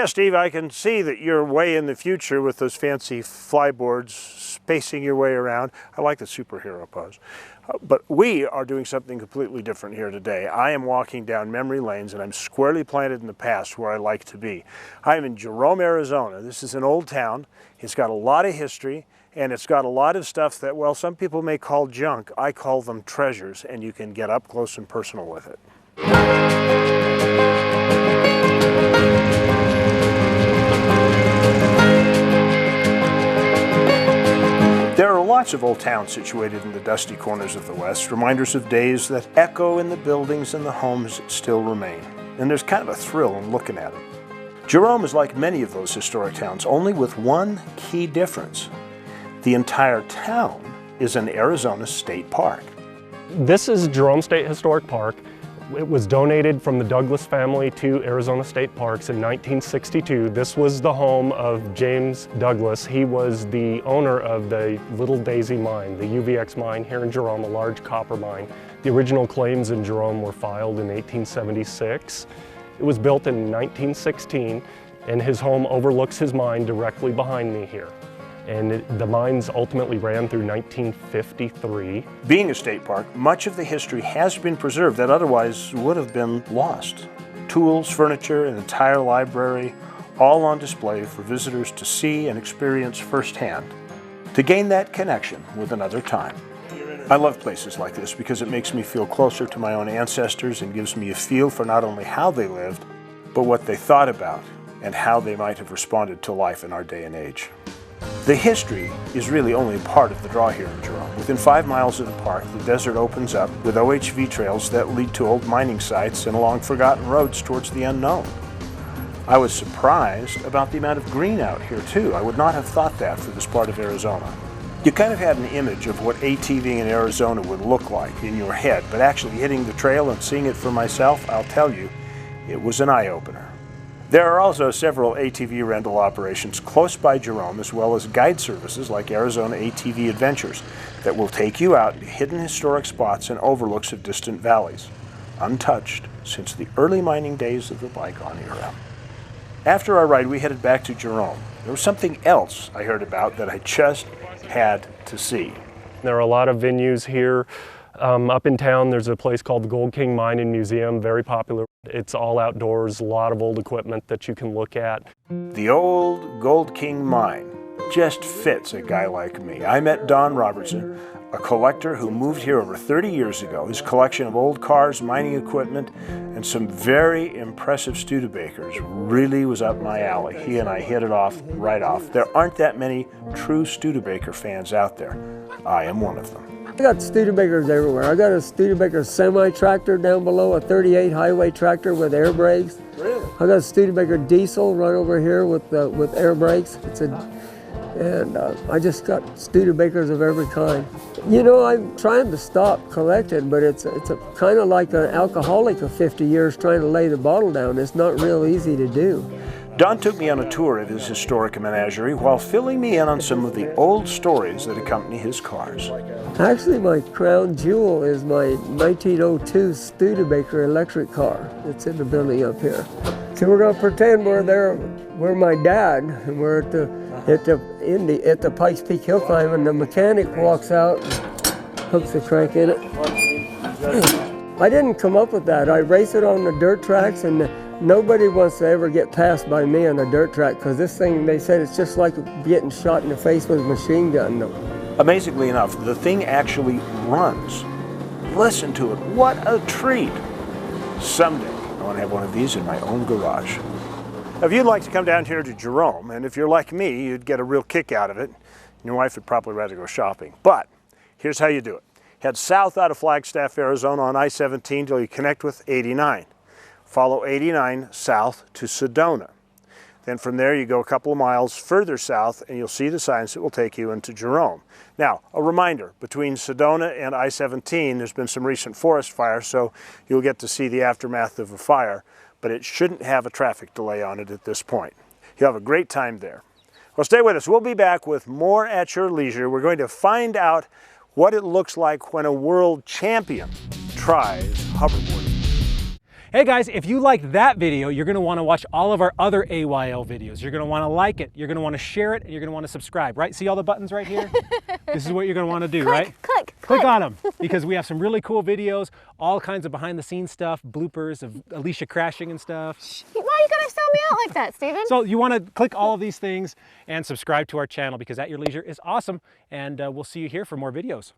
Yeah, Steve, I can see that you're way in the future with those fancy flyboards spacing your way around. I like the superhero pose. But we are doing something completely different here today. I am walking down memory lanes and I'm squarely planted in the past where I like to be. I am in Jerome, Arizona. This is an old town. It's got a lot of history and it's got a lot of stuff that, well, some people may call junk. I call them treasures, and you can get up close and personal with it. There are lots of old towns situated in the dusty corners of the West, reminders of days that echo in the buildings and the homes that still remain. And there's kind of a thrill in looking at them. Jerome is like many of those historic towns, only with one key difference. The entire town is an Arizona state park. This is Jerome State Historic Park. It was donated from the Douglas family to Arizona State Parks in 1962. This was the home of James Douglas. He was the owner of the Little Daisy mine, the UVX mine here in Jerome, a large copper mine. The original claims in Jerome were filed in 1876. It was built in 1916, and his home overlooks his mine directly behind me here. And the mines ultimately ran through 1953. Being a state park, much of the history has been preserved that otherwise would have been lost. Tools, furniture, an entire library, all on display for visitors to see and experience firsthand, to gain that connection with another time. I love places like this because it makes me feel closer to my own ancestors and gives me a feel for not only how they lived, but what they thought about and how they might have responded to life in our day and age. The history is really only part of the draw here in Jerome. Within 5 miles of the park, the desert opens up with OHV trails that lead to old mining sites and along forgotten roads towards the unknown. I was surprised about the amount of green out here too. I would not have thought that for this part of Arizona. You kind of had an image of what ATVing in Arizona would look like in your head, but actually hitting the trail and seeing it for myself, I'll tell you, it was an eye-opener. There are also several ATV rental operations close by Jerome, as well as guide services like Arizona ATV Adventures that will take you out to hidden historic spots and overlooks of distant valleys, untouched since the early mining days of the bygone era. After our ride, we headed back to Jerome. There was something else I heard about that I just had to see. There are a lot of venues here. Up in town, there's a place called the Gold King Mine and Museum, very popular. It's all outdoors, a lot of old equipment that you can look at. The old Gold King Mine just fits a guy like me. I met Don Robertson, a collector who moved here over 30 years ago. His collection of old cars, mining equipment, and some very impressive Studebakers really was up my alley. He and I hit it off right off. There aren't that many true Studebaker fans out there. I am one of them. I got Studebakers everywhere. I got a Studebaker semi-tractor down below, a 38 highway tractor with air brakes. Really? I got a Studebaker diesel right over here with air brakes. I just got Studebakers of every kind. You know, I'm trying to stop collecting, but it's kind of like an alcoholic of 50 years trying to lay the bottle down. It's not real easy to do. Don took me on a tour of his historic menagerie while filling me in on some of the old stories that accompany his cars. Actually, my crown jewel is my 1902 Studebaker electric car. It's in the building up here. So we're going to pretend we're there, we're my dad, and we're at the Pikes Peak Hill Climb, and the mechanic walks out, hooks the crank in it. I didn't come up with that. I race it on the dirt tracks, and nobody wants to ever get passed by me on a dirt track because this thing, they said, it's just like getting shot in the face with a machine gun. Amazingly enough, the thing actually runs. Listen to it. What a treat. Someday, I want to have one of these in my own garage. Now, if you'd like to come down here to Jerome, and if you're like me, you'd get a real kick out of it. Your wife would probably rather go shopping. But here's how you do it. Head south out of Flagstaff, Arizona on I-17 till you connect with 89. Follow 89 south to Sedona. Then from there you go a couple of miles further south and you'll see the signs that will take you into Jerome. Now, a reminder, between Sedona and I-17 there's been some recent forest fires, so you'll get to see the aftermath of a fire, but it shouldn't have a traffic delay on it at this point. You'll have a great time there. Well, stay with us. We'll be back with more at your leisure. We're going to find out what it looks like when a world champion tries hoverboarding. Hey guys, if you like that video, you're gonna wanna watch all of our other AYL videos. You're gonna wanna like it, you're gonna wanna share it, and you're gonna wanna subscribe, right? See all the buttons right here? This is what you're gonna wanna do, right? Click on them, because we have some really cool videos, all kinds of behind the scenes stuff, bloopers of Alicia crashing and stuff. Why are you gonna sell me out like that, Steven? So you wanna click all of these things and subscribe to our channel, because At Your Leisure is awesome, and we'll see you here for more videos.